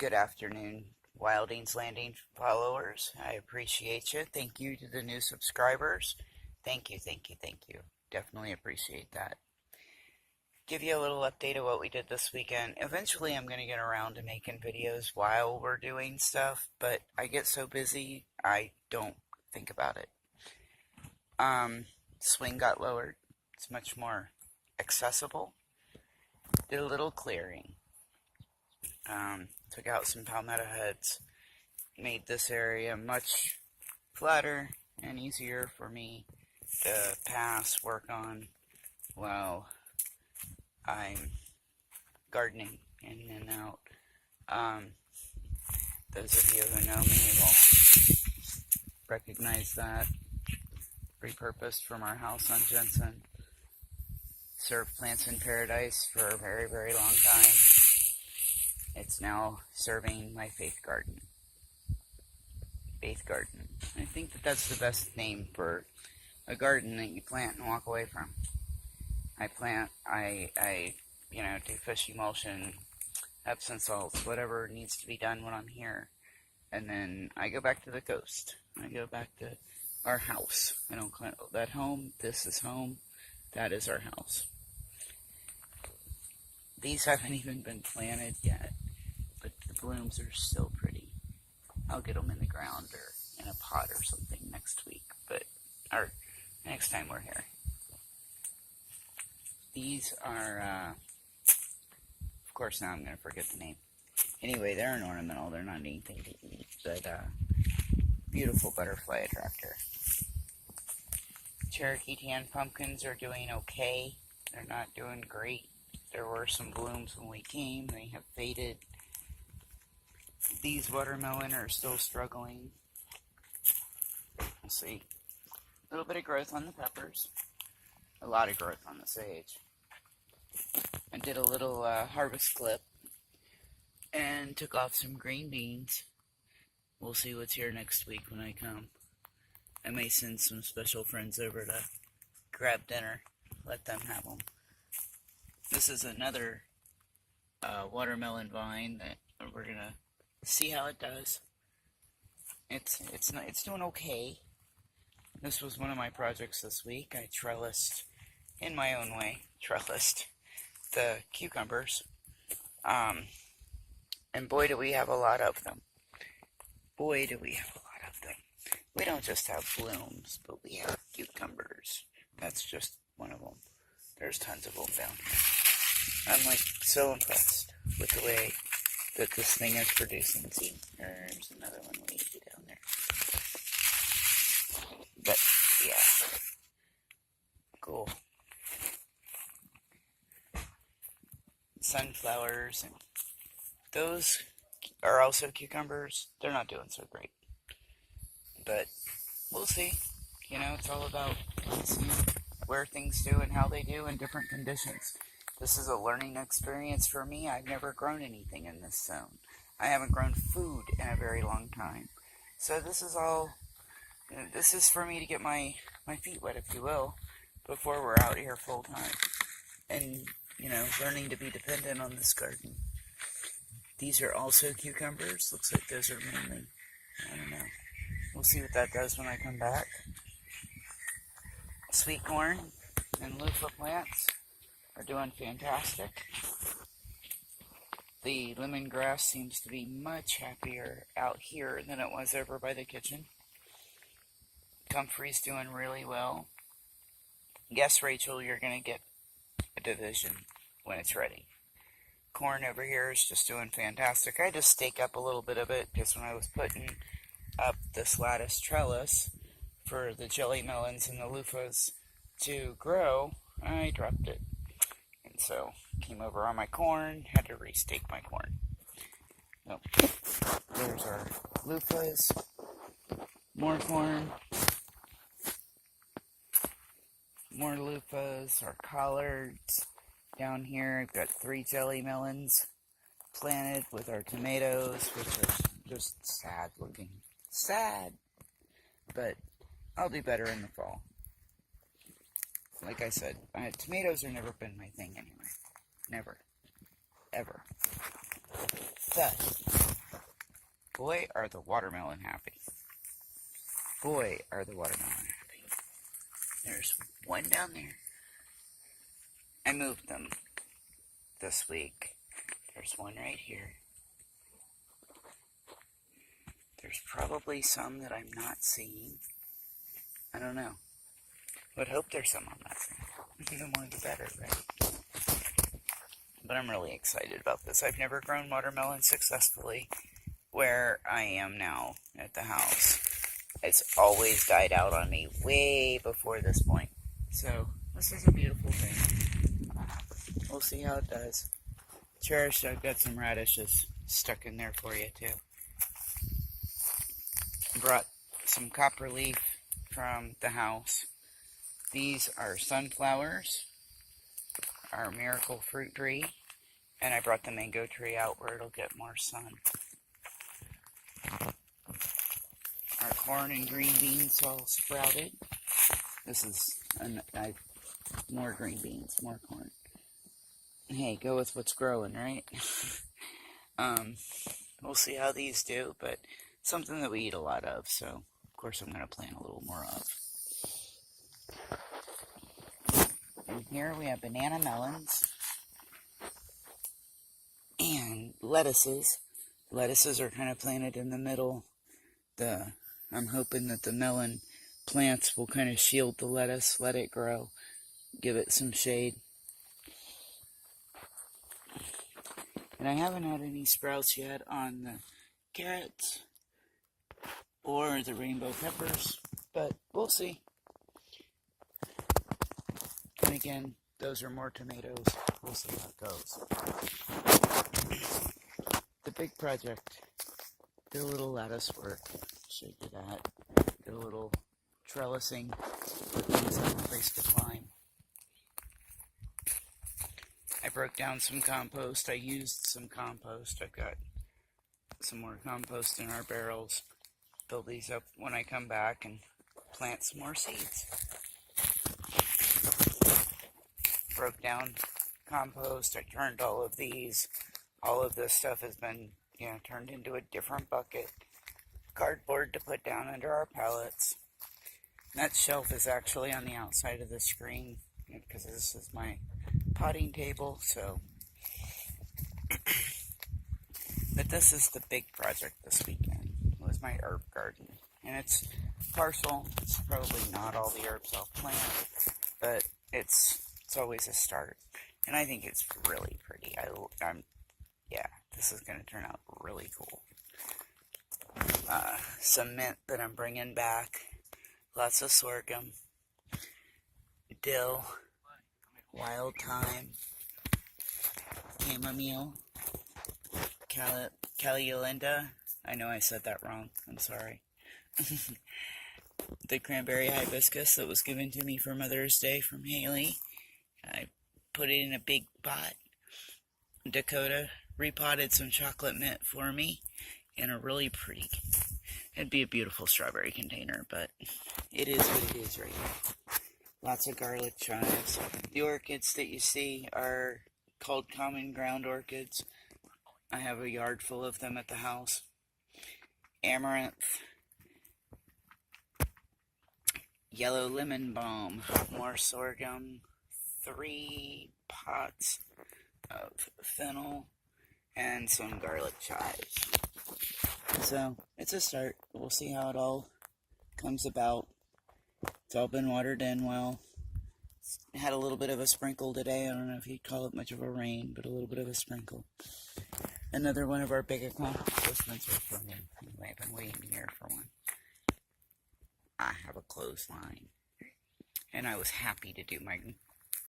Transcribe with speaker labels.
Speaker 1: Good afternoon, Wildings Landing followers. I appreciate you. Thank you to the new subscribers. Thank you. Definitely appreciate that. Give you a little update of what we did this weekend. Eventually, I'm going to get around to making videos while we're doing stuff, but I get so busy, I don't think about it. Swing got lowered. It's much more accessible. Did a little clearing. Took out some palmetto heads. Made this area much flatter and easier for me to pass, work on while I'm gardening in and out. Those of you who know me will recognize that. Repurposed from our house on Jensen. Served Plants in Paradise for a very, very long time. It's now serving my Faith Garden. Faith Garden. I think that that's the best name for a garden that you plant and walk away from. I do fish emulsion, Epsom salts, whatever needs to be done when I'm here. And then I go back to the coast. I go back to our house. I don't call that home. This is home. That is our house. These haven't even been planted yet, but the blooms are still pretty. I'll get them in the ground or in a pot or something next week, or next time we're here. These are, of course now I'm going to forget the name. Anyway, they're an ornamental, they're not anything to eat, but beautiful butterfly attractor. Cherokee tan pumpkins are doing okay. They're not doing great. There were some blooms when we came. They have faded. These watermelon are still struggling. We'll see. A little bit of growth on the peppers. A lot of growth on the sage. I did a little harvest clip and took off some green beans. We'll see what's here next week when I come. I may send some special friends over to grab dinner. Let them have them. This is another watermelon vine that we're gonna see how it does. It's doing okay. This was one of my projects this week. I trellised, in my own way, the cucumbers. And boy do we have a lot of them. We don't just have blooms, but we have cucumbers. That's just one of them. There's tons of them down here. I'm so impressed with the way that this thing is producing. See, there's another one way down there. But yeah, cool. Sunflowers, and those are also cucumbers. They're not doing so great, but we'll see. It's all about seeing where things do and how they do in different conditions. This is a learning experience for me. I've never grown anything in this zone. I haven't grown food in a very long time. So this is for me to get my feet wet, if you will, before we're out here full time. And, learning to be dependent on this garden. These are also cucumbers. Looks like those are mainly, I don't know. We'll see what that does when I come back. Sweet corn and loofah plants are doing fantastic. The lemongrass seems to be much happier out here than it was over by the kitchen. Comfrey's doing really well. Yes, Rachel, you're going to get a division when it's ready. Corn over here is just doing fantastic. I just stake up a little bit of it because when I was putting up this lattice trellis for the jelly melons and the loofahs to grow, I dropped it. And so, came over on my corn, had to restake my corn. So, there's our loofahs, more corn, more loofahs, our collards. Down here, I've got 3 jelly melons planted with our tomatoes, which are just sad looking. Sad! But I'll do better in the fall. Like I said, tomatoes have never been my thing anyway. Never. Ever. Thus, boy, are the watermelon happy. Boy, are the watermelon happy. There's one down there. I moved them this week. There's one right here. There's probably some that I'm not seeing. I don't know. Would hope there's some I'm not seeing. The more the better, right? But I'm really excited about this. I've never grown watermelon successfully where I am now at the house. It's always died out on me way before this point. So, this is a beautiful thing. We'll see how it does. Cherish, I've got some radishes stuck in there for you too. Brought some copper leaf from the house. These are sunflowers, our miracle fruit tree, and I brought the mango tree out where it'll get more sun. Our corn and green beans all sprouted. This is more green beans, more corn. Hey, go with what's growing, right? We'll see how these do, but something that we eat a lot of, so of course I'm going to plant a little more of. And here we have banana melons and lettuces. Lettuces are kind of planted in the middle. I'm hoping that the melon plants will kind of shield the lettuce, let it grow, give it some shade. And I haven't had any sprouts yet on the carrots or the rainbow peppers, but we'll see. And again, those are more tomatoes. We'll see how it goes. The big project, did a little lattice work. Show you that. Did a little trellising for things that have a place to climb. I broke down some compost. I used some compost. I've got some more compost in our barrels. Fill these up when I come back and plant some more seeds. Broke down compost. I turned all of these. All of this stuff has been, turned into a different bucket. Cardboard to put down under our pallets. That shelf is actually on the outside of the screen because this is my potting table, so. But this is the big project this weekend. It was my herb garden. And it's partial. It's probably not all the herbs I'll plant, but it's always a start. And I think it's really pretty. This is going to turn out really cool. Some mint that I'm bringing back. Lots of sorghum. Dill. Wild thyme. Chamomile. Caliolenda. I know I said that wrong. I'm sorry. The cranberry hibiscus that was given to me for Mother's Day from Haley. I put it in a big pot. Dakota repotted some chocolate mint for me in a really pretty, it'd be a beautiful strawberry container, but it is what it is right now. Lots of garlic chives. The orchids that you see are called common ground orchids. I have a yard full of them at the house. Amaranth. Yellow lemon balm. More sorghum. 3 pots of fennel. And some garlic chives. So, it's a start. We'll see how it all comes about. It's all been watered in well. Had a little bit of a sprinkle today. I don't know if you'd call it much of a rain, but a little bit of a sprinkle. Another one of our big accomplishments for me. Anyway, I've been waiting here for one. I have a clothesline. And I was happy to do my